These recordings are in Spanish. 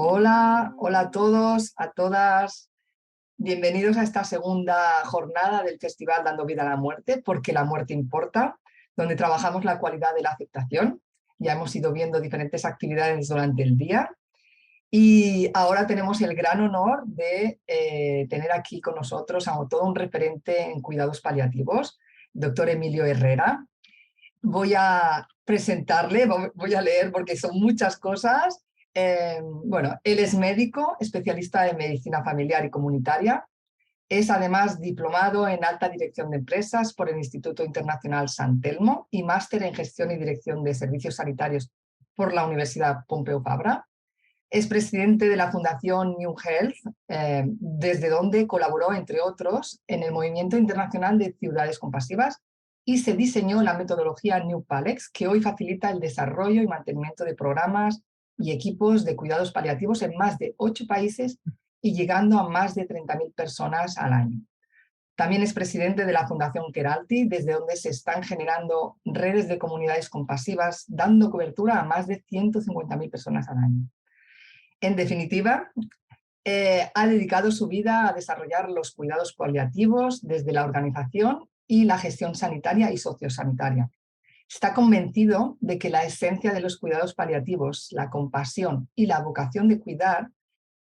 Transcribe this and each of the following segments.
Hola, hola a todos, a todas. Bienvenidos a esta segunda jornada del Festival Dando Vida a la Muerte, porque la muerte importa, donde trabajamos la cualidad de la aceptación. Ya hemos ido viendo diferentes actividades durante el día y ahora tenemos el gran honor de tener aquí con nosotros a todo un referente en cuidados paliativos, doctor Emilio Herrera. Voy a presentarle, voy a leer porque son muchas cosas. Bueno, él es médico, especialista en medicina familiar y comunitaria. Es además diplomado en alta dirección de empresas por el Instituto Internacional San Telmo y máster en gestión y dirección de servicios sanitarios por la Universidad Pompeu Fabra. Es presidente de la Fundación New Health, desde donde colaboró, entre otros, en el Movimiento Internacional de Ciudades Compasivas y se diseñó la metodología New Palex, que hoy facilita el desarrollo y mantenimiento de programas y equipos de cuidados paliativos en más de 8 países y llegando a más de 30.000 personas al año. También es presidente de la Fundación Keralty, desde donde se están generando redes de comunidades compasivas, dando cobertura a más de 150.000 personas al año. En definitiva, ha dedicado su vida a desarrollar los cuidados paliativos desde la organización y la gestión sanitaria y sociosanitaria. Está convencido de que la esencia de los cuidados paliativos, la compasión y la vocación de cuidar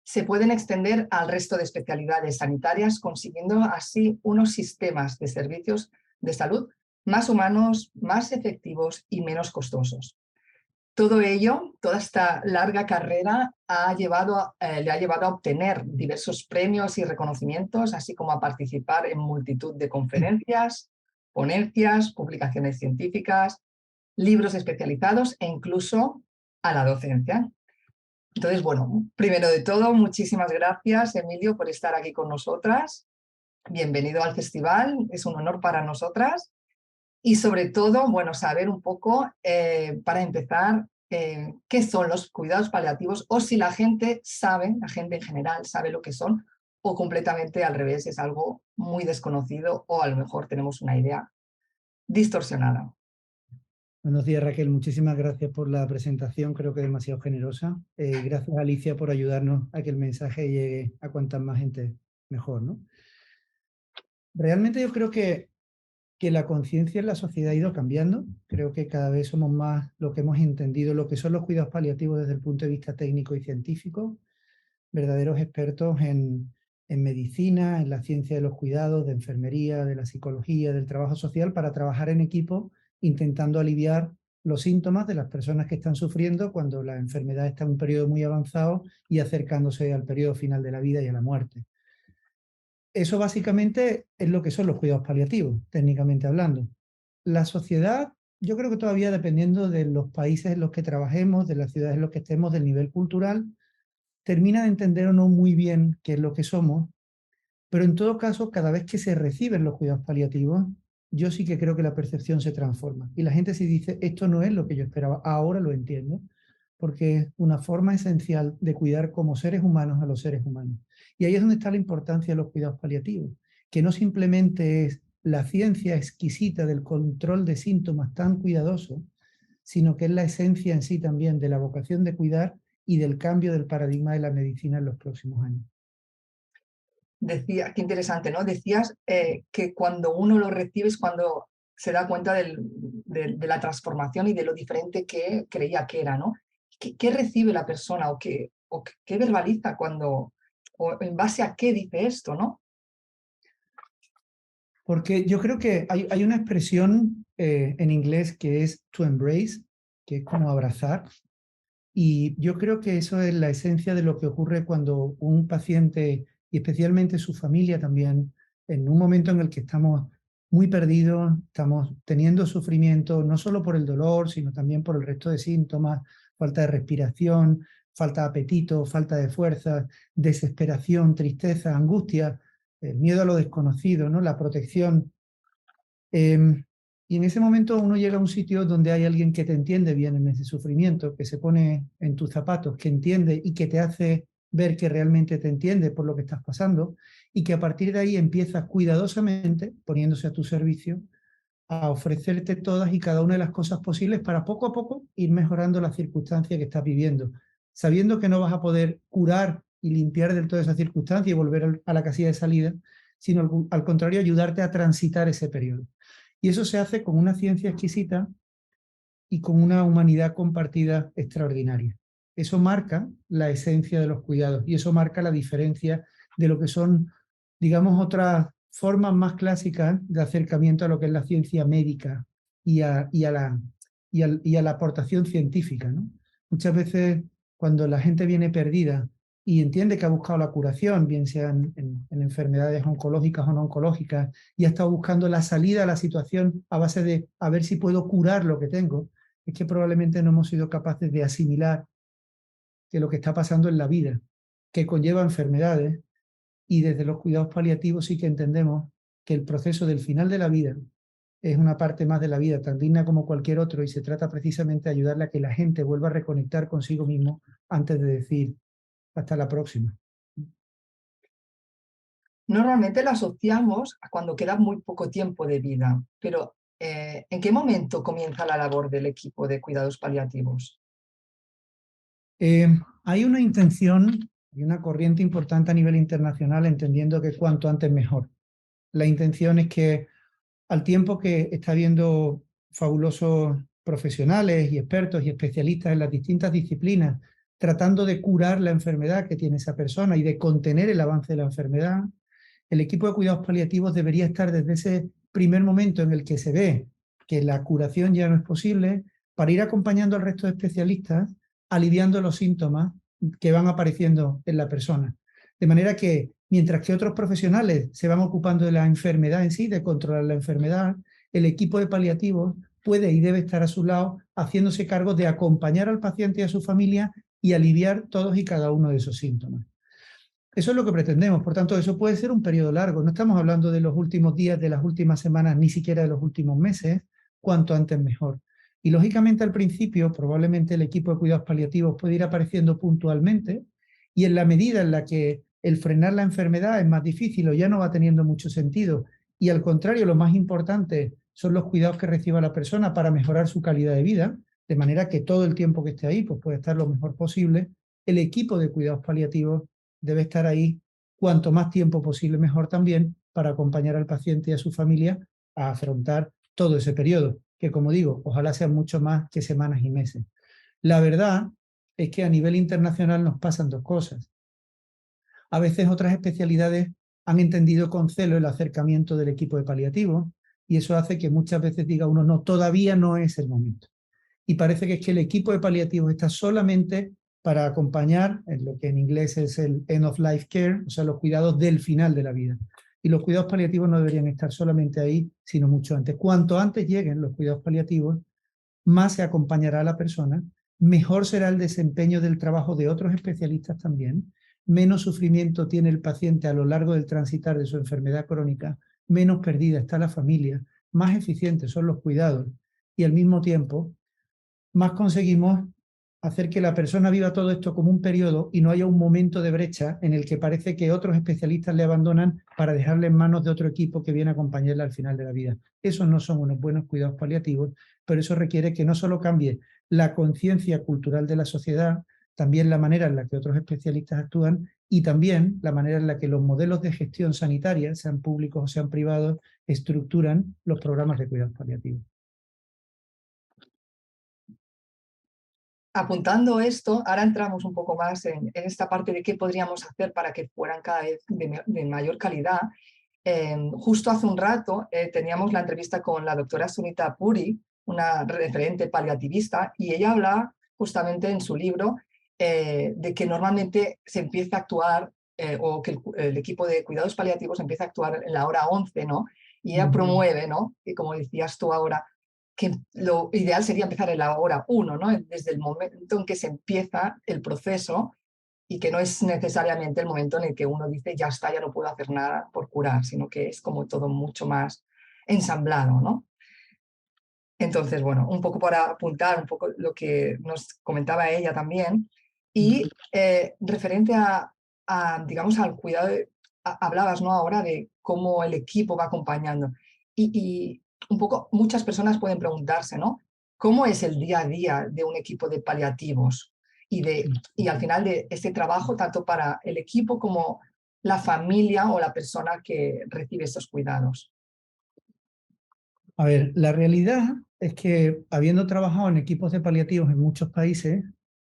se pueden extender al resto de especialidades sanitarias, consiguiendo así unos sistemas de servicios de salud más humanos, más efectivos y menos costosos. Todo ello, toda esta larga carrera le ha llevado a obtener diversos premios y reconocimientos, así como a participar en multitud de conferencias, ponencias, publicaciones científicas, libros especializados e incluso a la docencia. Entonces, bueno, primero de todo, muchísimas gracias, Emilio, por estar aquí con nosotras. Bienvenido al festival, es un honor para nosotras. Y sobre todo, bueno, saber un poco, para empezar, qué son los cuidados paliativos o si la gente sabe, la gente en general sabe lo que son o completamente al revés, es algo muy desconocido o a lo mejor tenemos una idea distorsionada. Buenos días, Raquel. Muchísimas gracias por la presentación, creo que demasiado generosa. Gracias, Alicia, por ayudarnos a que el mensaje llegue a cuanta más gente mejor, ¿no? Realmente yo creo que la conciencia en la sociedad ha ido cambiando. Creo que cada vez somos más lo que hemos entendido, lo que son los cuidados paliativos desde el punto de vista técnico y científico, verdaderos expertos en medicina, en la ciencia de los cuidados, de enfermería, de la psicología, del trabajo social, para trabajar en equipo intentando aliviar los síntomas de las personas que están sufriendo cuando la enfermedad está en un periodo muy avanzado y acercándose al periodo final de la vida y a la muerte. Eso básicamente es lo que son los cuidados paliativos, técnicamente hablando. La sociedad, yo creo que todavía dependiendo de los países en los que trabajemos, de las ciudades en las que estemos, del nivel cultural, termina de entender o no muy bien qué es lo que somos, pero en todo caso, cada vez que se reciben los cuidados paliativos, yo sí que creo que la percepción se transforma. Y la gente sí dice, esto no es lo que yo esperaba, ahora lo entiendo, porque es una forma esencial de cuidar como seres humanos a los seres humanos. Y ahí es donde está la importancia de los cuidados paliativos, que no simplemente es la ciencia exquisita del control de síntomas tan cuidadoso, sino que es la esencia en sí también de la vocación de cuidar y del cambio del paradigma de la medicina en los próximos años. Decía, qué interesante, ¿no? Decías que cuando uno lo recibe es cuando se da cuenta de la transformación y de lo diferente que creía que era, ¿no? ¿Qué recibe la persona qué verbaliza cuando, o en base a qué dice esto, ¿no? Porque yo creo que hay una expresión en inglés que es to embrace, que es como abrazar, y yo creo que eso es la esencia de lo que ocurre cuando un paciente, y especialmente su familia también, en un momento en el que estamos muy perdidos, estamos teniendo sufrimiento, no solo por el dolor, sino también por el resto de síntomas, falta de respiración, falta de apetito, falta de fuerza, desesperación, tristeza, angustia, el miedo a lo desconocido, ¿no? La protección. Y en ese momento uno llega a un sitio donde hay alguien que te entiende bien en ese sufrimiento, que se pone en tus zapatos, que entiende y que te hace ver que realmente te entiende por lo que estás pasando y que a partir de ahí empieza cuidadosamente, poniéndose a tu servicio, a ofrecerte todas y cada una de las cosas posibles para poco a poco ir mejorando la circunstancia que estás viviendo, sabiendo que no vas a poder curar y limpiar del todo esa circunstancia y volver a la casilla de salida, sino al contrario, ayudarte a transitar ese periodo. Y eso se hace con una ciencia exquisita y con una humanidad compartida extraordinaria. Eso marca la esencia de los cuidados y eso marca la diferencia de lo que son, digamos, otras formas más clásicas de acercamiento a lo que es la ciencia médica y a la aportación científica, ¿no? Muchas veces cuando la gente viene perdida y entiende que ha buscado la curación, bien sean en enfermedades oncológicas o no oncológicas, y ha estado buscando la salida a la situación a base de a ver si puedo curar lo que tengo, es que probablemente no hemos sido capaces de asimilar que lo que está pasando en la vida, que conlleva enfermedades, y desde los cuidados paliativos sí que entendemos que el proceso del final de la vida es una parte más de la vida tan digna como cualquier otro y se trata precisamente de ayudarle a que la gente vuelva a reconectar consigo mismo antes de decir hasta la próxima. Normalmente lo asociamos a cuando queda muy poco tiempo de vida, pero ¿en qué momento comienza la labor del equipo de cuidados paliativos? Hay una intención y una corriente importante a nivel internacional entendiendo que cuanto antes mejor. La intención es que al tiempo que está habiendo fabulosos profesionales y expertos y especialistas en las distintas disciplinas tratando de curar la enfermedad que tiene esa persona y de contener el avance de la enfermedad, el equipo de cuidados paliativos debería estar desde ese primer momento en el que se ve que la curación ya no es posible, para ir acompañando al resto de especialistas, aliviando los síntomas que van apareciendo en la persona. De manera que, mientras que otros profesionales se van ocupando de la enfermedad en sí, de controlar la enfermedad, el equipo de paliativos puede y debe estar a su lado haciéndose cargo de acompañar al paciente y a su familia y aliviar todos y cada uno de esos síntomas. Eso es lo que pretendemos, por tanto, eso puede ser un periodo largo. No estamos hablando de los últimos días, de las últimas semanas, ni siquiera de los últimos meses, cuanto antes mejor. Y lógicamente al principio, probablemente el equipo de cuidados paliativos puede ir apareciendo puntualmente y en la medida en la que el frenar la enfermedad es más difícil o ya no va teniendo mucho sentido y al contrario, lo más importante son los cuidados que reciba la persona para mejorar su calidad de vida, de manera que todo el tiempo que esté ahí pues puede estar lo mejor posible, el equipo de cuidados paliativos debe estar ahí cuanto más tiempo posible mejor también para acompañar al paciente y a su familia a afrontar todo ese periodo, que como digo, ojalá sean mucho más que semanas y meses. La verdad es que a nivel internacional nos pasan dos cosas. A veces otras especialidades han entendido con celo el acercamiento del equipo de paliativos y eso hace que muchas veces diga uno, no, todavía no es el momento. Y parece que es que el equipo de paliativos está solamente para acompañar en lo que en inglés es el end of life care, o sea, los cuidados del final de la vida. Y los cuidados paliativos no deberían estar solamente ahí, sino mucho antes. Cuanto antes lleguen los cuidados paliativos, más se acompañará a la persona, mejor será el desempeño del trabajo de otros especialistas también, menos sufrimiento tiene el paciente a lo largo del transitar de su enfermedad crónica, menos perdida está la familia, más eficientes son los cuidados y al mismo tiempo más conseguimos hacer que la persona viva todo esto como un periodo y no haya un momento de brecha en el que parece que otros especialistas le abandonan para dejarle en manos de otro equipo que viene a acompañarle al final de la vida. Esos no son unos buenos cuidados paliativos, pero eso requiere que no solo cambie la conciencia cultural de la sociedad, también la manera en la que otros especialistas actúan y también la manera en la que los modelos de gestión sanitaria, sean públicos o sean privados, estructuran los programas de cuidados paliativos. Apuntando esto, ahora entramos un poco más en esta parte de qué podríamos hacer para que fueran cada vez de mayor calidad. Justo hace un rato teníamos la entrevista con la doctora Sunita Puri, una referente paliativista, y ella habla justamente en su libro de que normalmente se empieza a actuar o que el equipo de cuidados paliativos empieza a actuar en la hora 11, ¿no? Y ella promueve, ¿no? Y como decías tú ahora, que lo ideal sería empezar en la hora 1, ¿no? Desde el momento en que se empieza el proceso y que no es necesariamente el momento en el que uno dice ya está, ya no puedo hacer nada por curar, sino que es como todo mucho más ensamblado, ¿no? Entonces, bueno, un poco para apuntar un poco lo que nos comentaba ella también. Y referente digamos, al cuidado, hablabas, ¿no? Ahora de cómo el equipo va acompañando. Y un poco, muchas personas pueden preguntarse, ¿no? ¿Cómo es el día a día de un equipo de paliativos? y al final de ese trabajo tanto para el equipo como la familia o la persona que recibe esos cuidados. A ver, la realidad es que habiendo trabajado en equipos de paliativos en muchos países,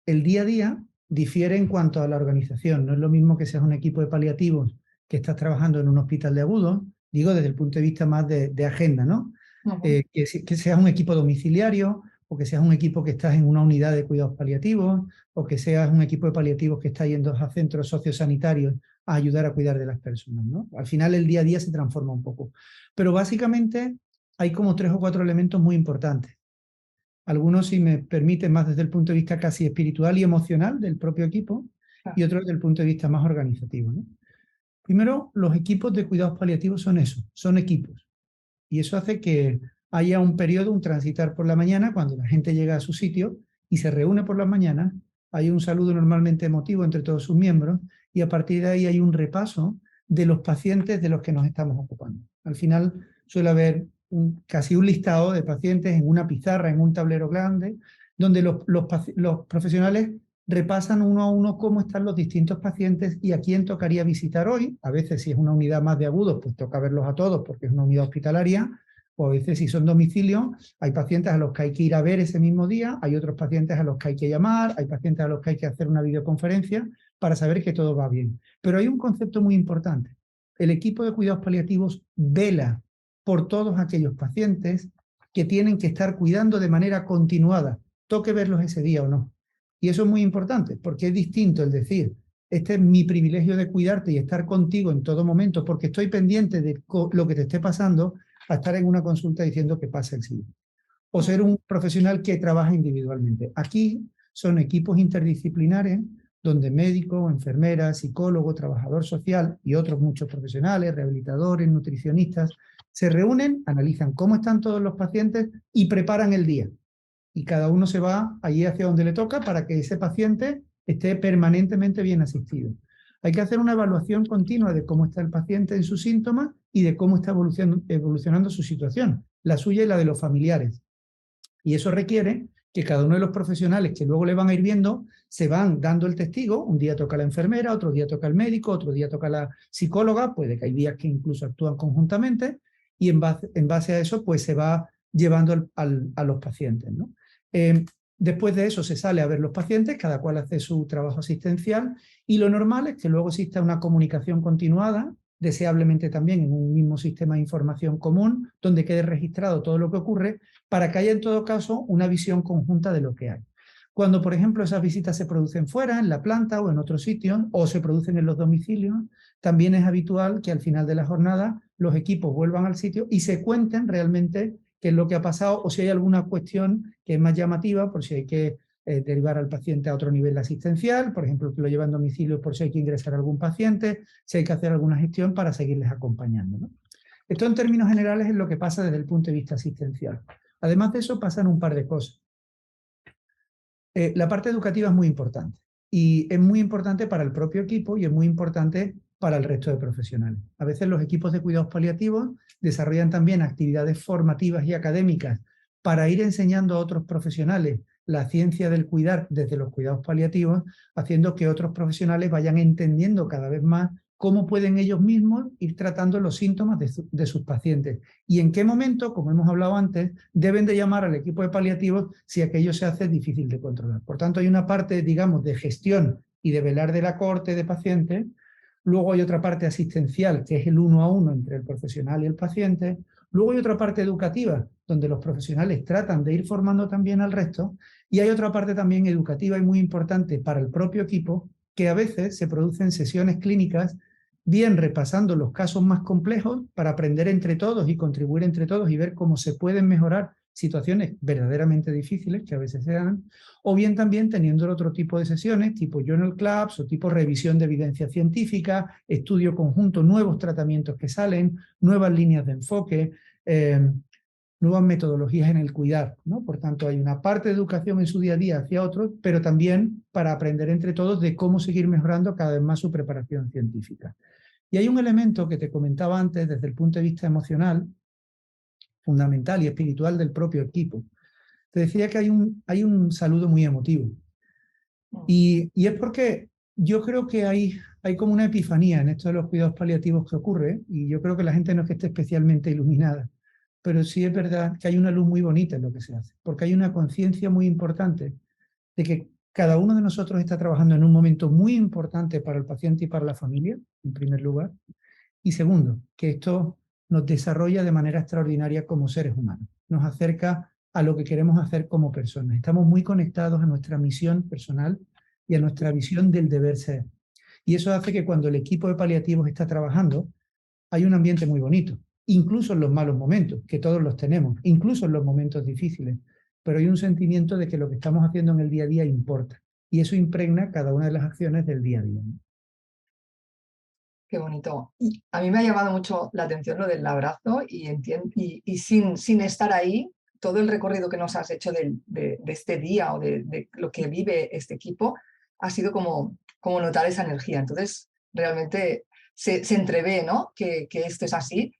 el día a día difiere en cuanto a la organización. No es lo mismo que seas un equipo de paliativos que estás trabajando en un hospital de agudos, digo desde el punto de vista más de agenda, ¿no? Que seas un equipo domiciliario, o que seas un equipo que estás en una unidad de cuidados paliativos, o que seas un equipo de paliativos que está yendo a centros sociosanitarios a ayudar a cuidar de las personas, ¿no? Al final el día a día se transforma un poco. Pero básicamente hay como 3 o 4 elementos muy importantes. Algunos, si me permiten, más desde el punto de vista casi espiritual y emocional del propio equipo, y otros desde el punto de vista más organizativo, ¿no? Primero, los equipos de cuidados paliativos son eso, son equipos. Y eso hace que haya un periodo, un transitar por la mañana, cuando la gente llega a su sitio y se reúne por las mañanas, hay un saludo normalmente emotivo entre todos sus miembros, y a partir de ahí hay un repaso de los pacientes de los que nos estamos ocupando. Al final suele haber casi un listado de pacientes en una pizarra, en un tablero grande, donde los profesionales repasan uno a uno cómo están los distintos pacientes y a quién tocaría visitar hoy. A veces, si es una unidad más de agudos, pues toca verlos a todos porque es una unidad hospitalaria, o a veces, si son domicilios, hay pacientes a los que hay que ir a ver ese mismo día, hay otros pacientes a los que hay que llamar, hay pacientes a los que hay que hacer una videoconferencia para saber que todo va bien. Pero hay un concepto muy importante. El equipo de cuidados paliativos vela por todos aquellos pacientes que tienen que estar cuidando de manera continuada, toque verlos ese día o no. Y eso es muy importante, porque es distinto el decir, este es mi privilegio de cuidarte y estar contigo en todo momento, porque estoy pendiente de lo que te esté pasando, a estar en una consulta diciendo que pasa el siguiente. O ser un profesional que trabaja individualmente. Aquí son equipos interdisciplinares, donde médico, enfermera, psicólogo, trabajador social y otros muchos profesionales, rehabilitadores, nutricionistas, se reúnen, analizan cómo están todos los pacientes y preparan el día. Y cada uno se va allí hacia donde le toca para que ese paciente esté permanentemente bien asistido. Hay que hacer una evaluación continua de cómo está el paciente en sus síntomas y de cómo está evolucionando su situación, la suya y la de los familiares. Y eso requiere que cada uno de los profesionales que luego le van a ir viendo se van dando el testigo. Un día toca la enfermera, otro día toca el médico, otro día toca la psicóloga, puede que hay días que incluso actúan conjuntamente, y en base a eso pues se va llevando a los pacientes, ¿no? Después de eso se sale a ver los pacientes, cada cual hace su trabajo asistencial, y lo normal es que luego exista una comunicación continuada, deseablemente también en un mismo sistema de información común, donde quede registrado todo lo que ocurre, para que haya en todo caso una visión conjunta de lo que hay. Cuando, por ejemplo, esas visitas se producen fuera, en la planta o en otros sitios, o se producen en los domicilios, también es habitual que al final de la jornada los equipos vuelvan al sitio y se cuenten realmente qué es lo que ha pasado, o si hay alguna cuestión que es más llamativa, por si hay que derivar al paciente a otro nivel asistencial, por ejemplo, que lo lleva en domicilio por si hay que ingresar a algún paciente, si hay que hacer alguna gestión para seguirles acompañando, ¿no? Esto en términos generales es lo que pasa desde el punto de vista asistencial. Además de eso pasan un par de cosas. La parte educativa es muy importante, y es muy importante para el propio equipo y es muy importante para el resto de profesionales. A veces los equipos de cuidados paliativos desarrollan también actividades formativas y académicas para ir enseñando a otros profesionales la ciencia del cuidar desde los cuidados paliativos, haciendo que otros profesionales vayan entendiendo cada vez más cómo pueden ellos mismos ir tratando los síntomas de sus pacientes y en qué momento, como hemos hablado antes, deben de llamar al equipo de paliativos si aquello se hace difícil de controlar. Por tanto, hay una parte, digamos, de gestión y de velar de la cohorte de pacientes. Luego hay otra parte asistencial, que es el 1 a 1 entre el profesional y el paciente. Luego hay otra parte educativa, donde los profesionales tratan de ir formando también al resto. Y hay otra parte también educativa y muy importante para el propio equipo, que a veces se producen sesiones clínicas, bien repasando los casos más complejos para aprender entre todos y contribuir entre todos y ver cómo se pueden mejorar situaciones verdaderamente difíciles, que a veces se dan, o bien también teniendo otro tipo de sesiones, tipo journal clubs o tipo revisión de evidencia científica, estudio conjunto, nuevos tratamientos que salen, nuevas líneas de enfoque, nuevas metodologías en el cuidar, ¿no? Por tanto, hay una parte de educación en su día a día hacia otros, pero también para aprender entre todos de cómo seguir mejorando cada vez más su preparación científica. Y hay un elemento que te comentaba antes desde el punto de vista emocional, fundamental y espiritual del propio equipo. Te decía que hay un saludo muy emotivo. Y es porque yo creo que hay como una epifanía en esto de los cuidados paliativos que ocurre, y yo creo que la gente no es que esté especialmente iluminada, pero sí es verdad que hay una luz muy bonita en lo que se hace, porque hay una conciencia muy importante de que cada uno de nosotros está trabajando en un momento muy importante para el paciente y para la familia, en primer lugar, y segundo, que esto nos desarrolla de manera extraordinaria como seres humanos, nos acerca a lo que queremos hacer como personas. Estamos muy conectados a nuestra misión personal y a nuestra visión del deber ser. Y eso hace que cuando el equipo de paliativos está trabajando, hay un ambiente muy bonito, incluso en los malos momentos, que todos los tenemos, incluso en los momentos difíciles, pero hay un sentimiento de que lo que estamos haciendo en el día a día importa, y eso impregna cada una de las acciones del día a día. Qué bonito. Y a mí me ha llamado mucho la atención lo del abrazo y sin estar ahí, todo el recorrido que nos has hecho de este día o de lo que vive este equipo ha sido como notar esa energía. Entonces, realmente se entrevé, ¿no? Que esto es así.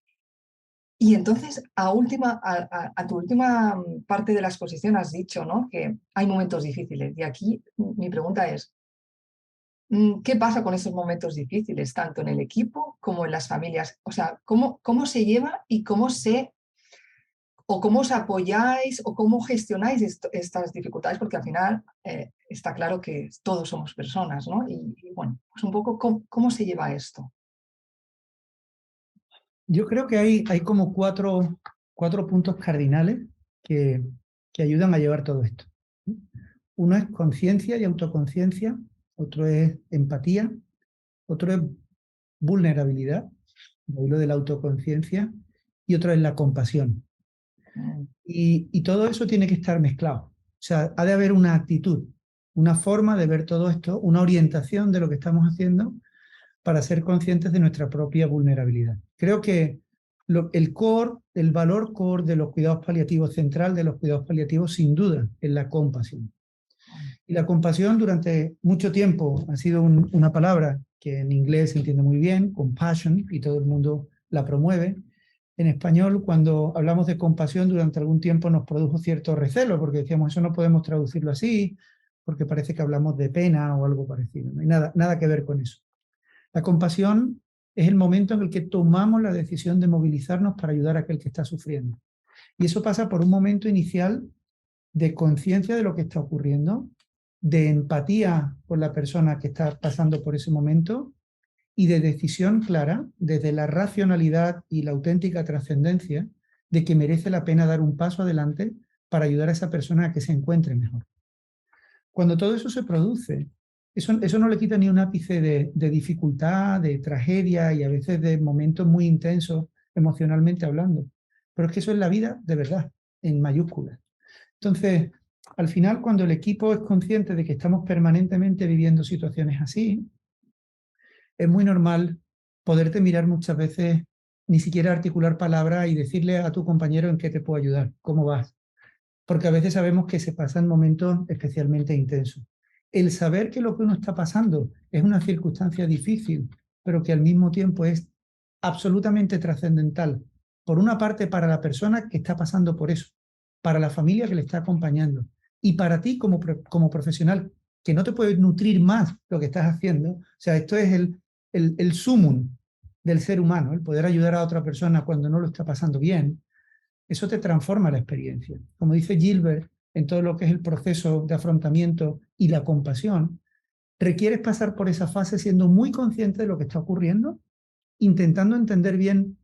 Y entonces, a tu última parte de la exposición has dicho, ¿no? Que hay momentos difíciles. Y aquí mi pregunta es, ¿qué pasa con esos momentos difíciles, tanto en el equipo como en las familias? O sea, ¿cómo se lleva y cómo os apoyáis o cómo gestionáis estas dificultades? Porque al final está claro que todos somos personas, ¿no? Y bueno, pues un poco cómo se lleva esto. Yo creo que hay como cuatro puntos cardinales que ayudan a llevar todo esto. Uno es conciencia y autoconciencia, otro es empatía, otro es vulnerabilidad, de ahí lo de la autoconciencia, y otro es la compasión. Mm, Y todo eso tiene que estar mezclado. O sea, ha de haber una actitud, una forma de ver todo esto, una orientación de lo que estamos haciendo para ser conscientes de nuestra propia vulnerabilidad. Creo que el valor core de los cuidados paliativos, central de los cuidados paliativos, sin duda, es la compasión. Y la compasión durante mucho tiempo ha sido una palabra que en inglés se entiende muy bien, compassion, y todo el mundo la promueve. En español, cuando hablamos de compasión, durante algún tiempo nos produjo cierto recelo, porque decíamos, eso no podemos traducirlo así, porque parece que hablamos de pena o algo parecido. No hay nada que ver con eso. La compasión es el momento en el que tomamos la decisión de movilizarnos para ayudar a aquel que está sufriendo. Y eso pasa por un momento inicial de conciencia de lo que está ocurriendo, de empatía por la persona que está pasando por ese momento y de decisión clara desde la racionalidad y la auténtica trascendencia de que merece la pena dar un paso adelante para ayudar a esa persona a que se encuentre mejor. Cuando todo eso se produce, eso no le quita ni un ápice de dificultad, de tragedia y a veces de momentos muy intensos emocionalmente hablando. Pero es que eso es la vida de verdad, en mayúsculas. Entonces, al final, cuando el equipo es consciente de que estamos permanentemente viviendo situaciones así, es muy normal poderte mirar muchas veces, ni siquiera articular palabras y decirle a tu compañero en qué te puedo ayudar, cómo vas. Porque a veces sabemos que se pasan momentos especialmente intensos. El saber que lo que uno está pasando es una circunstancia difícil, pero que al mismo tiempo es absolutamente trascendental. Por una parte, para la persona que está pasando por eso, para la familia que le está acompañando y para ti como profesional, que no te puedes nutrir más lo que estás haciendo. O sea, esto es el sumum del ser humano, el poder ayudar a otra persona cuando no lo está pasando bien. Eso te transforma la experiencia. Como dice Gilbert, en todo lo que es el proceso de afrontamiento y la compasión, requieres pasar por esa fase siendo muy consciente de lo que está ocurriendo, intentando entender bien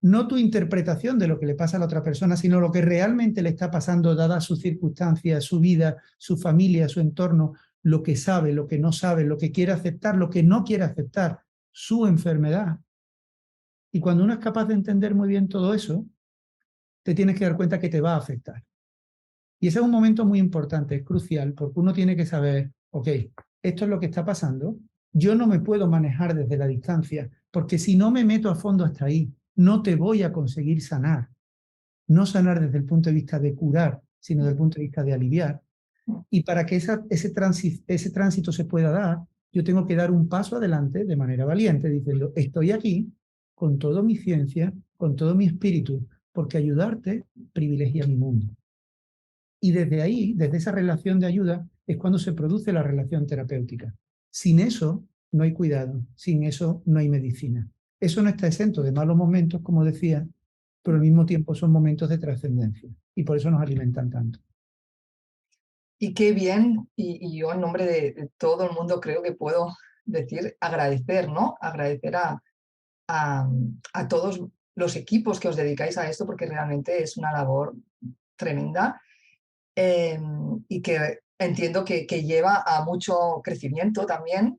no tu interpretación de lo que le pasa a la otra persona, sino lo que realmente le está pasando, dadas sus circunstancias, su vida, su familia, su entorno, lo que sabe, lo que no sabe, lo que quiere aceptar, lo que no quiere aceptar, su enfermedad. Y cuando uno es capaz de entender muy bien todo eso, te tienes que dar cuenta que te va a afectar. Y ese es un momento muy importante, es crucial, porque uno tiene que saber, ok, esto es lo que está pasando, yo no me puedo manejar desde la distancia, porque si no me meto a fondo hasta ahí, no te voy a conseguir sanar. No sanar desde el punto de vista de curar, sino desde el punto de vista de aliviar. Y para que ese tránsito se pueda dar, yo tengo que dar un paso adelante de manera valiente, diciendo, estoy aquí con toda mi ciencia, con todo mi espíritu, porque ayudarte privilegia mi mundo. Y desde ahí, desde esa relación de ayuda, es cuando se produce la relación terapéutica. Sin eso no hay cuidado, sin eso no hay medicina. Eso no está exento de malos momentos, como decía, pero al mismo tiempo son momentos de trascendencia y por eso nos alimentan tanto. Y qué bien, y yo en nombre de todo el mundo creo que puedo decir agradecer, ¿no? Agradecer a todos los equipos que os dedicáis a esto, porque realmente es una labor tremenda y que entiendo que lleva a mucho crecimiento también,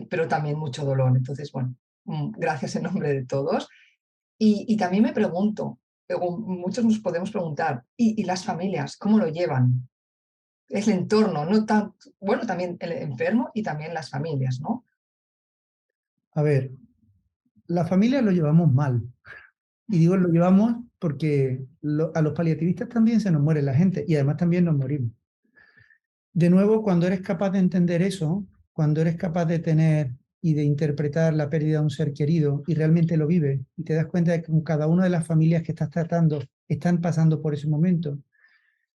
pero también mucho dolor. Entonces, bueno, gracias en nombre de todos. Y también me pregunto, muchos nos podemos preguntar, ¿y las familias cómo lo llevan? Es el entorno, no tan, bueno, también el enfermo y también las familias, ¿no? A ver, la familia lo llevamos mal. Y digo lo llevamos porque a los paliativistas también se nos muere la gente y además también nos morimos. De nuevo, cuando eres capaz de entender eso, cuando eres capaz de tener y de interpretar la pérdida de un ser querido y realmente lo vives y te das cuenta de que con cada una de las familias que estás tratando están pasando por ese momento,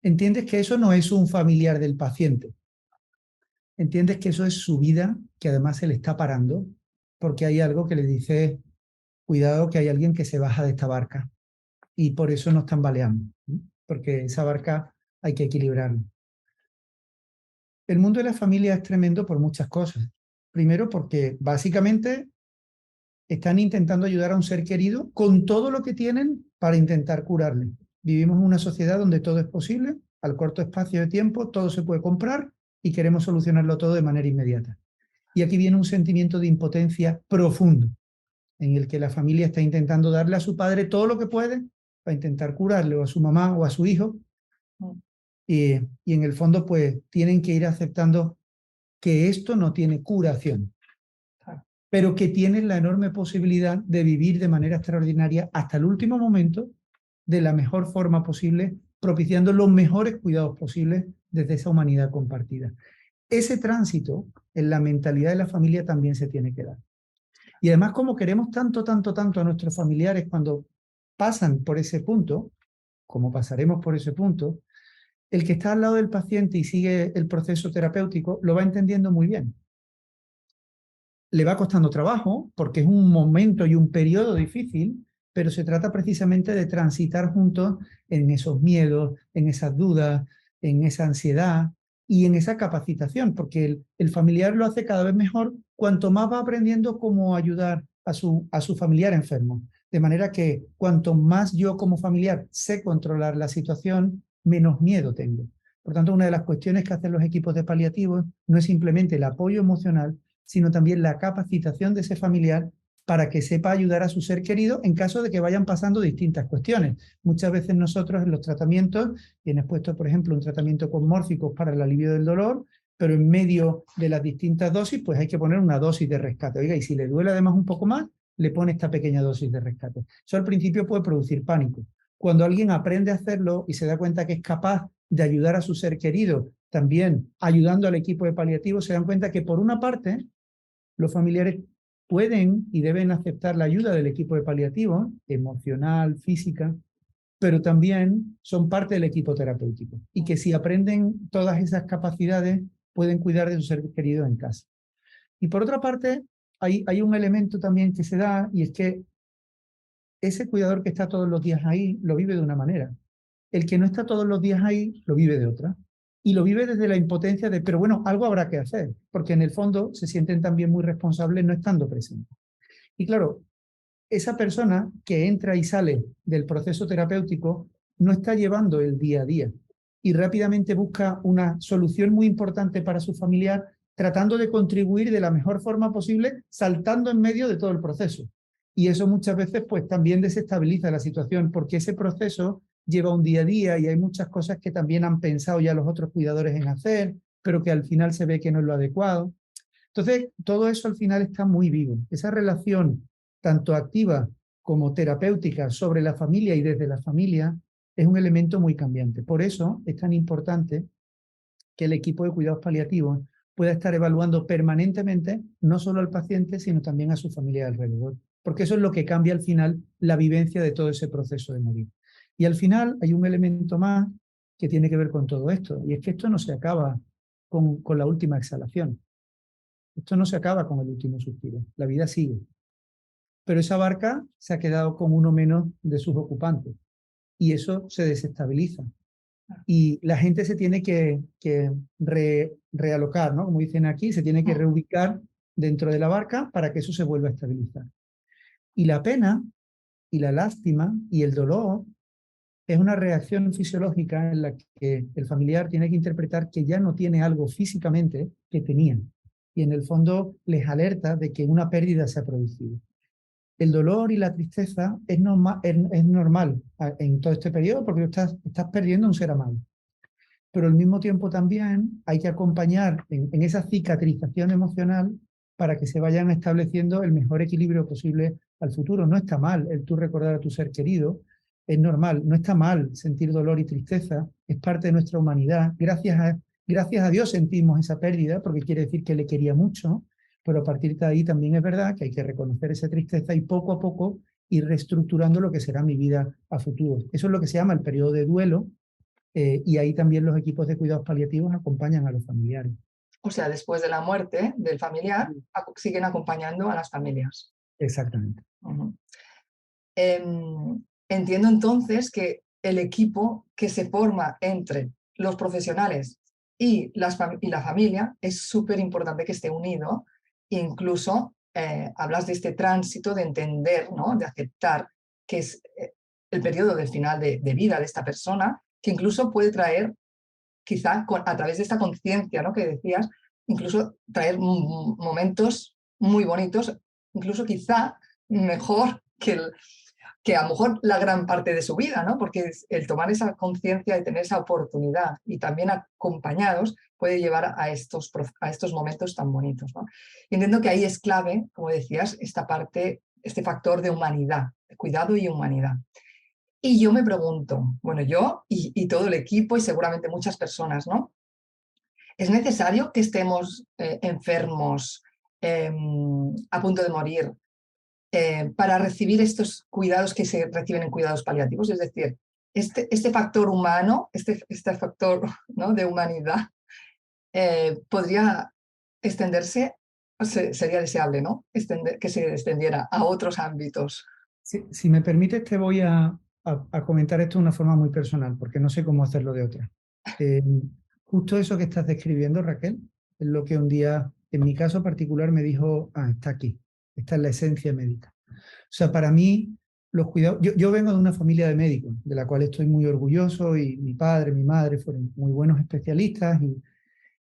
entiendes que eso no es un familiar del paciente. Entiendes que eso es su vida, que además se le está parando, porque hay algo que le dice, cuidado que hay alguien que se baja de esta barca y por eso nos tambaleamos, ¿no? Porque esa barca hay que equilibrarla. El mundo de la familia es tremendo por muchas cosas. Primero porque básicamente están intentando ayudar a un ser querido con todo lo que tienen para intentar curarle. Vivimos en una sociedad donde todo es posible, al corto espacio de tiempo, todo se puede comprar y queremos solucionarlo todo de manera inmediata. Y aquí viene un sentimiento de impotencia profundo, en el que la familia está intentando darle a su padre todo lo que puede para intentar curarle, o a su mamá o a su hijo, y en el fondo pues tienen que ir aceptando que esto no tiene curación, pero que tienen la enorme posibilidad de vivir de manera extraordinaria hasta el último momento de la mejor forma posible, propiciando los mejores cuidados posibles desde esa humanidad compartida. Ese tránsito en la mentalidad de la familia también se tiene que dar. Y además, como queremos tanto, tanto, tanto a nuestros familiares cuando pasan por ese punto, como pasaremos por ese punto, el que está al lado del paciente y sigue el proceso terapéutico lo va entendiendo muy bien. Le va costando trabajo porque es un momento y un periodo difícil, pero se trata precisamente de transitar juntos en esos miedos, en esas dudas, en esa ansiedad y en esa capacitación, porque el familiar lo hace cada vez mejor cuanto más va aprendiendo cómo ayudar a su familiar enfermo. De manera que cuanto más yo como familiar sé controlar la situación, menos miedo tengo. Por tanto, una de las cuestiones que hacen los equipos de paliativos no es simplemente el apoyo emocional, sino también la capacitación de ese familiar para que sepa ayudar a su ser querido en caso de que vayan pasando distintas cuestiones. Muchas veces nosotros en los tratamientos tienes puesto, por ejemplo, un tratamiento con mórficos para el alivio del dolor, pero en medio de las distintas dosis, pues hay que poner una dosis de rescate. Oiga, y si le duele además un poco más, le pone esta pequeña dosis de rescate. Eso al principio puede producir pánico. Cuando alguien aprende a hacerlo y se da cuenta que es capaz de ayudar a su ser querido, también ayudando al equipo de paliativos, se dan cuenta que por una parte los familiares pueden y deben aceptar la ayuda del equipo de paliativos, emocional, física, pero también son parte del equipo terapéutico. Y que si aprenden todas esas capacidades, pueden cuidar de su ser querido en casa. Y por otra parte, hay un elemento también que se da, y es que ese cuidador que está todos los días ahí, lo vive de una manera. El que no está todos los días ahí, lo vive de otra. Y lo vive desde la impotencia de, pero bueno, algo habrá que hacer, porque en el fondo se sienten también muy responsables no estando presentes. Y claro, esa persona que entra y sale del proceso terapéutico no está llevando el día a día y rápidamente busca una solución muy importante para su familiar, tratando de contribuir de la mejor forma posible, saltando en medio de todo el proceso. Y eso muchas veces pues también desestabiliza la situación, porque ese proceso lleva un día a día y hay muchas cosas que también han pensado ya los otros cuidadores en hacer, pero que al final se ve que no es lo adecuado. Entonces, todo eso al final está muy vivo. Esa relación, tanto activa como terapéutica, sobre la familia y desde la familia, es un elemento muy cambiante. Por eso es tan importante que el equipo de cuidados paliativos pueda estar evaluando permanentemente no solo al paciente, sino también a su familia alrededor. Porque eso es lo que cambia al final la vivencia de todo ese proceso de morir. Y al final hay un elemento más que tiene que ver con todo esto, y es que esto no se acaba con la última exhalación. Esto no se acaba con el último suspiro, la vida sigue. Pero esa barca se ha quedado con uno menos de sus ocupantes y eso se desestabiliza. Y la gente se tiene que realocar, ¿no? Como dicen aquí, se tiene que reubicar dentro de la barca para que eso se vuelva a estabilizar. Y la pena y la lástima y el dolor es una reacción fisiológica en la que el familiar tiene que interpretar que ya no tiene algo físicamente que tenía. Y en el fondo les alerta de que una pérdida se ha producido. El dolor y la tristeza es normal en todo este periodo porque estás perdiendo un ser amado. Pero al mismo tiempo también hay que acompañar en esa cicatrización emocional para que se vayan estableciendo el mejor equilibrio posible al futuro. No está mal el tú recordar a tu ser querido, es normal, no está mal sentir dolor y tristeza, es parte de nuestra humanidad. Gracias a Dios sentimos esa pérdida porque quiere decir que le quería mucho, pero a partir de ahí también es verdad que hay que reconocer esa tristeza y poco a poco ir reestructurando lo que será mi vida a futuro. Eso es lo que se llama el periodo de duelo, y ahí también los equipos de cuidados paliativos acompañan a los familiares. O sea, después de la muerte del familiar, siguen acompañando a las familias. Exactamente. Entiendo entonces que el equipo que se forma entre los profesionales y la familia es súper importante que esté unido. Incluso hablas de este tránsito de entender, ¿no? De aceptar que es el periodo del final de vida de esta persona, que incluso puede traer, quizá a través de esta conciencia, ¿no? Que decías, incluso traer momentos muy bonitos, incluso quizá mejor que a lo mejor la gran parte de su vida, ¿no? Porque el tomar esa conciencia y tener esa oportunidad y también acompañados puede llevar a estos momentos tan bonitos, ¿no? Y entiendo que ahí es clave, como decías, esta parte, este factor de humanidad, de cuidado y humanidad. Y yo me pregunto, bueno, yo y todo el equipo y seguramente muchas personas, ¿no? ¿Es necesario que estemos enfermos, a punto de morir, para recibir estos cuidados que se reciben en cuidados paliativos? Es decir, este factor humano, este factor, ¿no? de humanidad, podría extenderse, sería deseable, ¿no? Que se extendiera a otros ámbitos. Si me permites, te voy a comentar esto de una forma muy personal, porque no sé cómo hacerlo de otra. Justo eso que estás describiendo, Raquel, es lo que un día, en mi caso particular, me dijo, está aquí, esta es la esencia médica. O sea, para mí, los cuidados, yo vengo de una familia de médicos, de la cual estoy muy orgulloso, y mi padre, mi madre fueron muy buenos especialistas,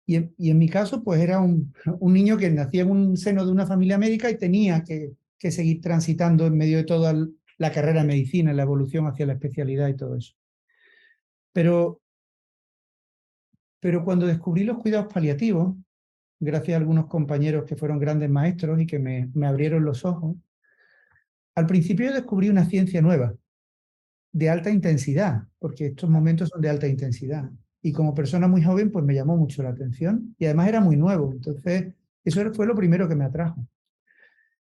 y en mi caso, pues era un niño que nacía en un seno de una familia médica y tenía que seguir transitando en medio de toda la carrera de medicina, la evolución hacia la especialidad y todo eso. Pero cuando descubrí los cuidados paliativos, gracias a algunos compañeros que fueron grandes maestros y que me abrieron los ojos, al principio yo descubrí una ciencia nueva, de alta intensidad, porque estos momentos son de alta intensidad. Y como persona muy joven, pues me llamó mucho la atención y además era muy nuevo. Entonces, eso fue lo primero que me atrajo.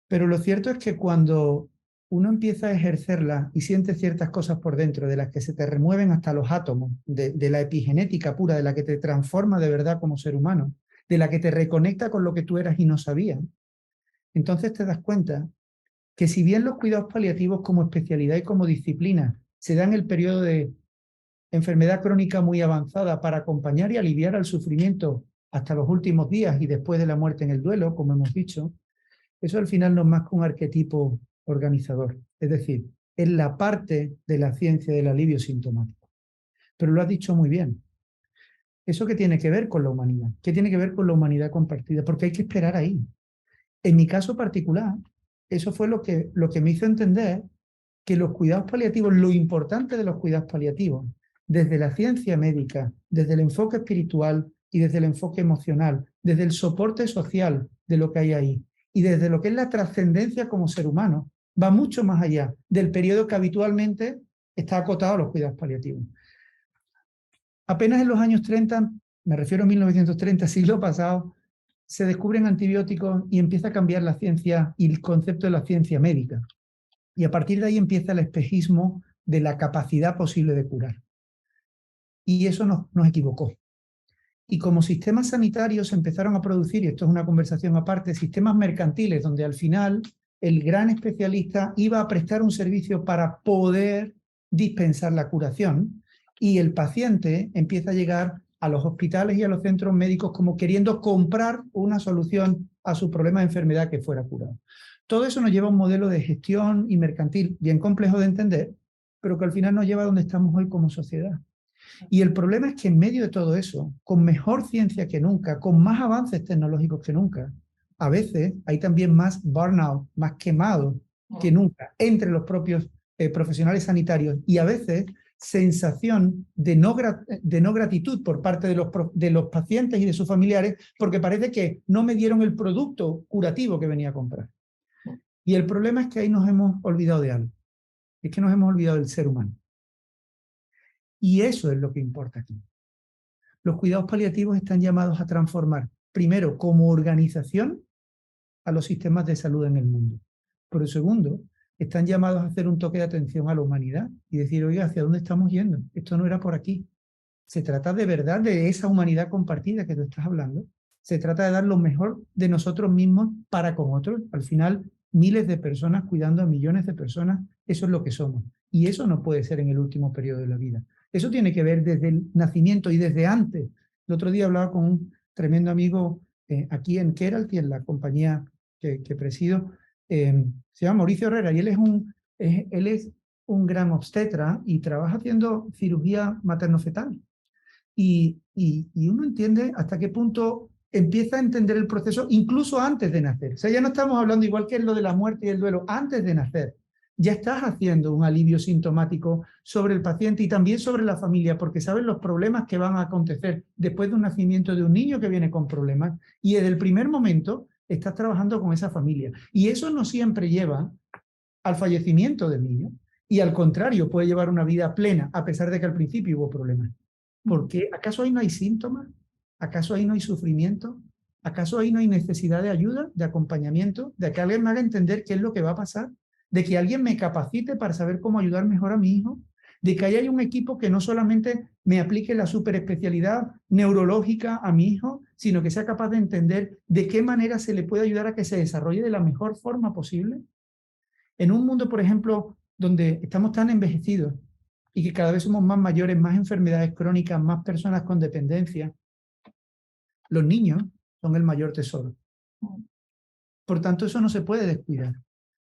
Pero lo cierto es que cuando uno empieza a ejercerla y siente ciertas cosas por dentro, de las que se te remueven hasta los átomos, de la epigenética pura, de la que te transforma de verdad como ser humano, de la que te reconecta con lo que tú eras y no sabías, entonces te das cuenta que si bien los cuidados paliativos como especialidad y como disciplina se dan el periodo de enfermedad crónica muy avanzada para acompañar y aliviar el sufrimiento hasta los últimos días y después de la muerte en el duelo, como hemos dicho, eso al final no es más que un arquetipo organizador. Es decir, es la parte de la ciencia del alivio sintomático. Pero lo has dicho muy bien. ¿Eso qué tiene que ver con la humanidad? ¿Qué tiene que ver con la humanidad compartida? Porque hay que esperar ahí. En mi caso particular, eso fue lo que me hizo entender que los cuidados paliativos, lo importante de los cuidados paliativos, desde la ciencia médica, desde el enfoque espiritual y desde el enfoque emocional, desde el soporte social de lo que hay ahí y desde lo que es la trascendencia como ser humano, va mucho más allá del periodo que habitualmente está acotado a los cuidados paliativos. Apenas en los años 30, me refiero a 1930, siglo pasado, se descubren antibióticos y empieza a cambiar la ciencia y el concepto de la ciencia médica. Y a partir de ahí empieza el espejismo de la capacidad posible de curar. Y eso nos equivocó. Y como sistemas sanitarios se empezaron a producir, y esto es una conversación aparte, sistemas mercantiles donde al final el gran especialista iba a prestar un servicio para poder dispensar la curación y el paciente empieza a llegar a los hospitales y a los centros médicos como queriendo comprar una solución a su problema de enfermedad que fuera curado. Todo eso nos lleva a un modelo de gestión y mercantil bien complejo de entender, pero que al final nos lleva a donde estamos hoy como sociedad. Y el problema es que en medio de todo eso, con mejor ciencia que nunca, con más avances tecnológicos que nunca, a veces hay también más burnout, más quemado que nunca entre los propios profesionales sanitarios y a veces sensación de no gratitud por parte de los pacientes y de sus familiares porque parece que no me dieron el producto curativo que venía a comprar. Y el problema es que ahí nos hemos olvidado de algo. Es que nos hemos olvidado del ser humano. Y eso es lo que importa aquí. Los cuidados paliativos están llamados a transformar, primero, como organización, a los sistemas de salud en el mundo. Pero segundo, están llamados a hacer un toque de atención a la humanidad y decir, oiga, ¿hacia dónde estamos yendo? Esto no era por aquí. Se trata de verdad de esa humanidad compartida que tú estás hablando. Se trata de dar lo mejor de nosotros mismos para con otros. Al final, miles de personas cuidando a millones de personas, eso es lo que somos. Y eso no puede ser en el último periodo de la vida. Eso tiene que ver desde el nacimiento y desde antes. El otro día hablaba con un tremendo amigo aquí en Keralty, en la compañía que presido, se llama Mauricio Herrera, y él es un gran obstetra y trabaja haciendo cirugía materno-fetal. Y uno entiende hasta qué punto empieza a entender el proceso incluso antes de nacer. O sea, ya no estamos hablando igual que es lo de la muerte y el duelo, antes de nacer. Ya estás haciendo un alivio sintomático sobre el paciente y también sobre la familia, porque sabes los problemas que van a acontecer después de un nacimiento de un niño que viene con problemas. Y desde el primer momento estás trabajando con esa familia. Y eso no siempre lleva al fallecimiento del niño. Y al contrario, puede llevar una vida plena, a pesar de que al principio hubo problemas. ¿Por qué? ¿Acaso ahí no hay síntomas? ¿Acaso ahí no hay sufrimiento? ¿Acaso ahí no hay necesidad de ayuda, de acompañamiento, de que alguien me haga entender qué es lo que va a pasar? ¿De que alguien me capacite para saber cómo ayudar mejor a mi hijo? ¿De que haya un equipo que no solamente me aplique la superespecialidad neurológica a mi hijo, sino que sea capaz de entender de qué manera se le puede ayudar a que se desarrolle de la mejor forma posible? En un mundo, por ejemplo, donde estamos tan envejecidos y que cada vez somos más mayores, más enfermedades crónicas, más personas con dependencia, los niños son el mayor tesoro. Por tanto, eso no se puede descuidar.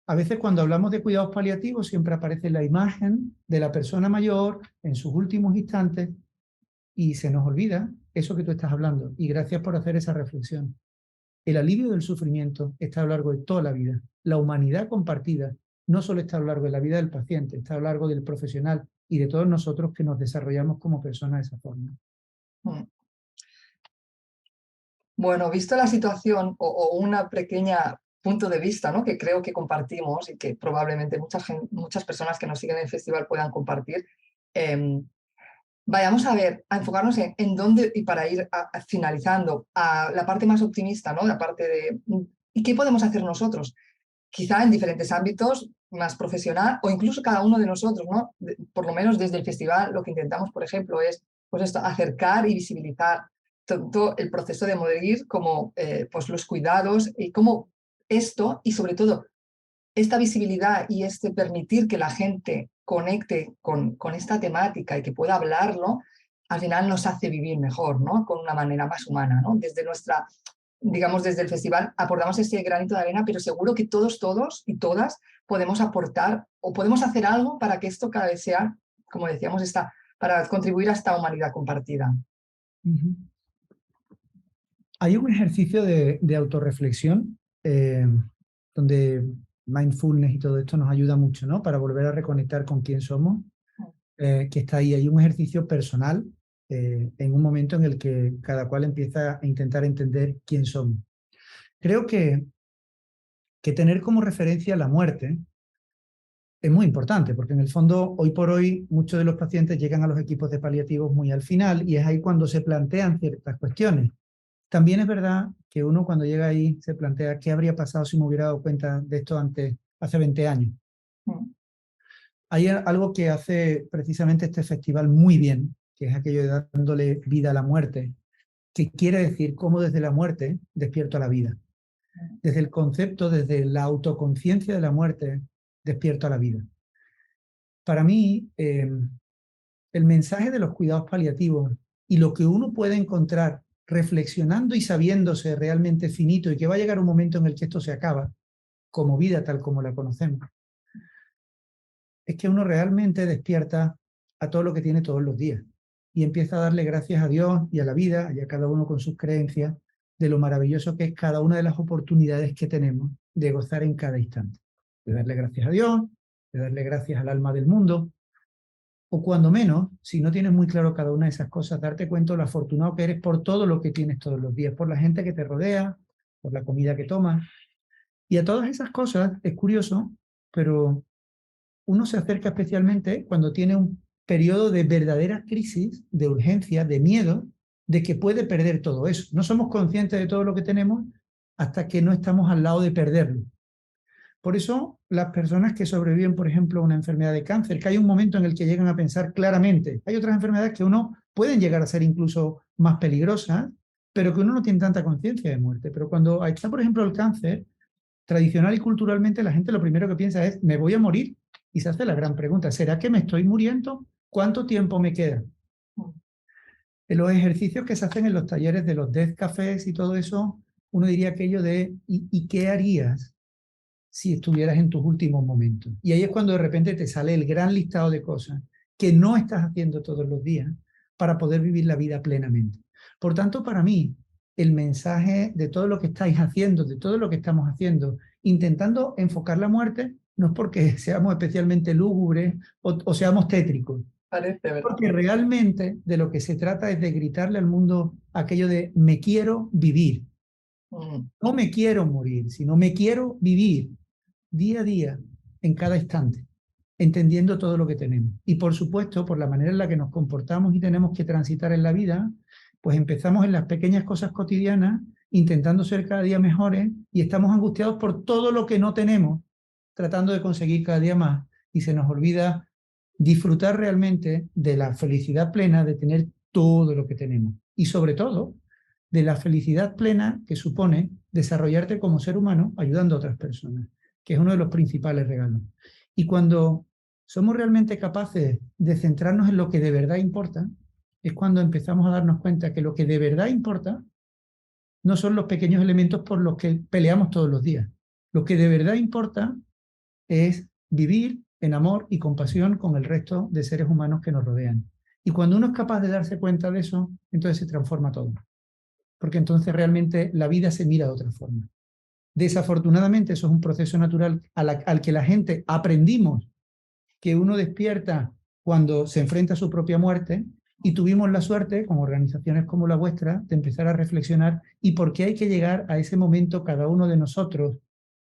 A veces cuando hablamos de cuidados paliativos siempre aparece la imagen de la persona mayor en sus últimos instantes y se nos olvida eso que tú estás hablando. Y gracias por hacer esa reflexión. El alivio del sufrimiento está a lo largo de toda la vida. La humanidad compartida no solo está a lo largo de la vida del paciente, está a lo largo del profesional y de todos nosotros que nos desarrollamos como personas de esa forma. Bueno, visto la situación o una pequeña punto de vista, ¿no?, que creo que compartimos y que probablemente muchas personas que nos siguen en el festival puedan compartir, vayamos a ver, a enfocarnos en dónde, y para ir finalizando, a la parte más optimista, ¿no?, la parte de ¿y qué podemos hacer nosotros? Quizá en diferentes ámbitos, más profesional o incluso cada uno de nosotros, ¿no? Por lo menos desde el festival lo que intentamos, por ejemplo, es pues esto, acercar y visibilizar todo el proceso de morir, como pues los cuidados y cómo esto, y sobre todo esta visibilidad y este permitir que la gente conecte con esta temática y que pueda hablarlo, al final nos hace vivir mejor, ¿no?, con una manera más humana, ¿no? Desde nuestra, digamos, desde el festival aportamos ese granito de arena, pero seguro que todos y todas podemos aportar o podemos hacer algo para que esto cada vez sea, como decíamos, para contribuir a esta humanidad compartida. Hay un ejercicio de autorreflexión donde mindfulness y todo esto nos ayuda mucho, ¿no?, para volver a reconectar con quién somos, que está ahí. Hay un ejercicio personal en un momento en el que cada cual empieza a intentar entender quién somos. Creo que tener como referencia la muerte es muy importante, porque en el fondo, hoy por hoy, muchos de los pacientes llegan a los equipos de paliativos muy al final y es ahí cuando se plantean ciertas cuestiones. También es verdad que uno cuando llega ahí se plantea qué habría pasado si me hubiera dado cuenta de esto antes, hace 20 años. Hay algo que hace precisamente este festival muy bien, que es aquello de dándole vida a la muerte, que quiere decir cómo desde la muerte despierto a la vida. Desde el concepto, desde la autoconciencia de la muerte, despierto a la vida. Para mí, el mensaje de los cuidados paliativos y lo que uno puede encontrar reflexionando y sabiéndose realmente finito y que va a llegar un momento en el que esto se acaba, como vida tal como la conocemos, es que uno realmente despierta a todo lo que tiene todos los días y empieza a darle gracias a Dios y a la vida, y a cada uno con sus creencias, de lo maravilloso que es cada una de las oportunidades que tenemos de gozar en cada instante. De darle gracias a Dios, de darle gracias al alma del mundo, o cuando menos, si no tienes muy claro cada una de esas cosas, darte cuenta de lo afortunado que eres por todo lo que tienes todos los días, por la gente que te rodea, por la comida que tomas. Y a todas esas cosas, es curioso, pero uno se acerca especialmente cuando tiene un periodo de verdadera crisis, de urgencia, de miedo, de que puede perder todo eso. No somos conscientes de todo lo que tenemos hasta que no estamos al lado de perderlo. Por eso, las personas que sobreviven, por ejemplo, a una enfermedad de cáncer, que hay un momento en el que llegan a pensar claramente, hay otras enfermedades que uno pueden llegar a ser incluso más peligrosas, pero que uno no tiene tanta conciencia de muerte. Pero cuando está, por ejemplo, el cáncer, tradicional y culturalmente la gente lo primero que piensa es, ¿me voy a morir? Y se hace la gran pregunta, ¿será que me estoy muriendo? ¿Cuánto tiempo me queda? En los ejercicios que se hacen en los talleres de los Death Cafés y todo eso, uno diría aquello de, ¿y qué harías si estuvieras en tus últimos momentos? Y ahí es cuando de repente te sale el gran listado de cosas que no estás haciendo todos los días para poder vivir la vida plenamente. Por tanto, para mí, el mensaje de todo lo que estáis haciendo, de todo lo que estamos haciendo, intentando enfocar la muerte, no es porque seamos especialmente lúgubres o seamos tétricos, Parece, ¿verdad? porque realmente de lo que se trata es de gritarle al mundo aquello de me quiero vivir. No me quiero morir, sino me quiero vivir día a día, en cada instante, entendiendo todo lo que tenemos. Y por supuesto, por la manera en la que nos comportamos y tenemos que transitar en la vida, pues empezamos en las pequeñas cosas cotidianas, intentando ser cada día mejores, y estamos angustiados por todo lo que no tenemos, tratando de conseguir cada día más, y se nos olvida disfrutar realmente de la felicidad plena de tener todo lo que tenemos. Y sobre todo, de la felicidad plena que supone desarrollarte como ser humano ayudando a otras personas, que es uno de los principales regalos. Y cuando somos realmente capaces de centrarnos en lo que de verdad importa, es cuando empezamos a darnos cuenta que lo que de verdad importa no son los pequeños elementos por los que peleamos todos los días. Lo que de verdad importa es vivir en amor y compasión con el resto de seres humanos que nos rodean. Y cuando uno es capaz de darse cuenta de eso, entonces se transforma todo. Porque entonces realmente la vida se mira de otra forma. Desafortunadamente, eso es un proceso natural al que la gente aprendimos que uno despierta cuando se enfrenta a su propia muerte, y tuvimos la suerte, como organizaciones como la vuestra, de empezar a reflexionar y por qué hay que llegar a ese momento cada uno de nosotros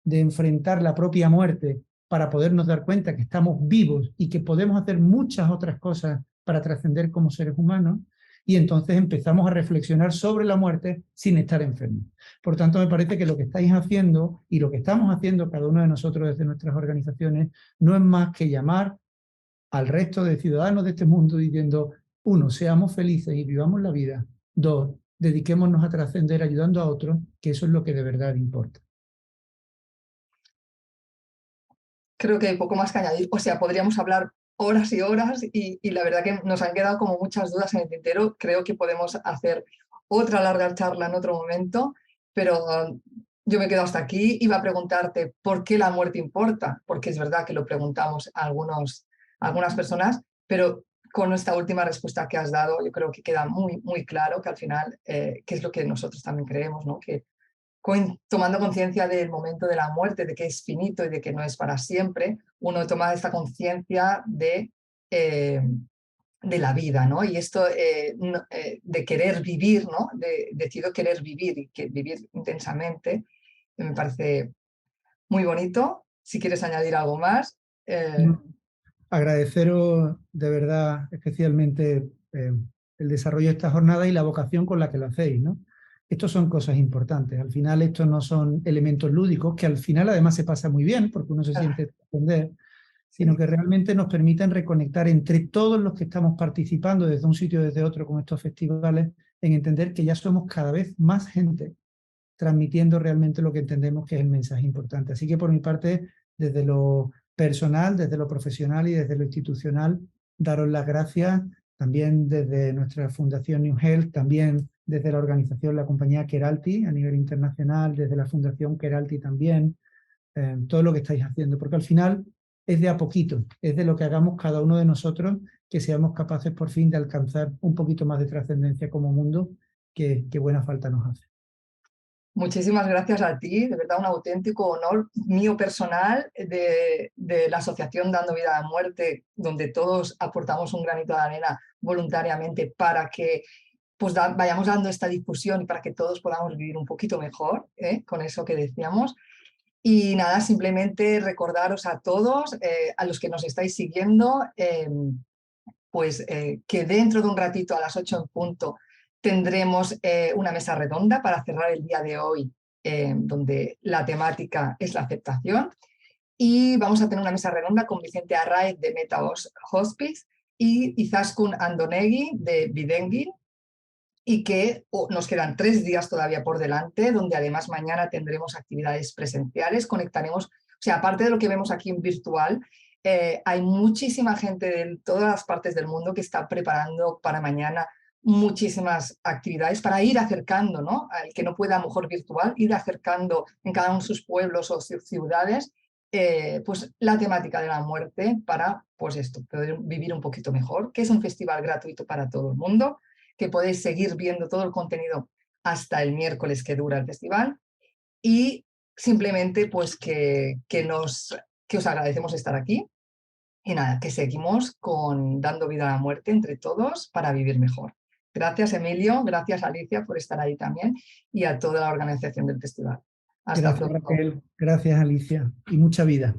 de enfrentar la propia muerte para podernos dar cuenta que estamos vivos y que podemos hacer muchas otras cosas para trascender como seres humanos. Y entonces empezamos a reflexionar sobre la muerte sin estar enfermos. Por tanto, me parece que lo que estáis haciendo y lo que estamos haciendo cada uno de nosotros desde nuestras organizaciones no es más que llamar al resto de ciudadanos de este mundo diciendo, uno, seamos felices y vivamos la vida. Dos, dediquémonos a trascender ayudando a otros, que eso es lo que de verdad importa. Creo que hay poco más que añadir. O sea, podríamos hablar horas y horas y la verdad que nos han quedado como muchas dudas en el tintero. Creo que podemos hacer otra larga charla en otro momento, pero yo me quedo hasta aquí. Iba a preguntarte por qué la muerte importa, porque es verdad que lo preguntamos a algunas personas, pero con esta última respuesta que has dado, yo creo que queda muy, muy claro que al final, que es lo que nosotros también creemos, ¿no? Que tomando conciencia del momento de la muerte, de que es finito y de que no es para siempre, uno toma esta conciencia de la vida, ¿no? Y esto de querer vivir, ¿no? Decido querer vivir y vivir intensamente, me parece muy bonito. Si quieres añadir algo más. Agradeceros de verdad especialmente el desarrollo de esta jornada y la vocación con la que lo hacéis, ¿no? Estos son cosas importantes. Al final estos no son elementos lúdicos, que al final además se pasa muy bien porque uno se siente aprender, sino que realmente nos permiten reconectar entre todos los que estamos participando desde un sitio o desde otro con estos festivales en entender que ya somos cada vez más gente transmitiendo realmente lo que entendemos que es el mensaje importante. Así que por mi parte, desde lo personal, desde lo profesional y desde lo institucional, daros las gracias, también desde nuestra Fundación New Health, también desde la organización, la compañía Keralty a nivel internacional, desde la Fundación Keralty también, todo lo que estáis haciendo, porque al final es de a poquito, es de lo que hagamos cada uno de nosotros, que seamos capaces por fin de alcanzar un poquito más de trascendencia como mundo, que buena falta nos hace. Muchísimas gracias a ti, de verdad un auténtico honor mío personal de la Asociación Dando Vida a la Muerte, donde todos aportamos un granito de arena voluntariamente para que pues vayamos dando esta difusión y para que todos podamos vivir un poquito mejor, con eso que decíamos. Y nada, simplemente recordaros a todos, a los que nos estáis siguiendo, que dentro de un ratito a las 8 en punto tendremos una mesa redonda para cerrar el día de hoy, donde la temática es la aceptación. Y vamos a tener una mesa redonda con Vicente Arraiz de Meta Hospice y Izaskun Andonegui de Bidengin, y que nos quedan 3 días todavía por delante, donde además mañana tendremos actividades presenciales, conectaremos, o sea, aparte de lo que vemos aquí en virtual, hay muchísima gente de todas las partes del mundo que está preparando para mañana muchísimas actividades para ir acercando, ¿no? Al que no pueda, a lo mejor virtual, ir acercando en cada uno de sus pueblos o ciudades, pues la temática de la muerte para, pues esto, poder vivir un poquito mejor, que es un festival gratuito para todo el mundo, que podéis seguir viendo todo el contenido hasta el miércoles que dura el festival, y simplemente pues que os agradecemos estar aquí y nada, que seguimos dando vida a la muerte entre todos para vivir mejor. Gracias, Emilio, gracias, Alicia, por estar ahí también y a toda la organización del festival. Hasta Gracias, pronto. Raquel. Gracias, Alicia. Y mucha vida.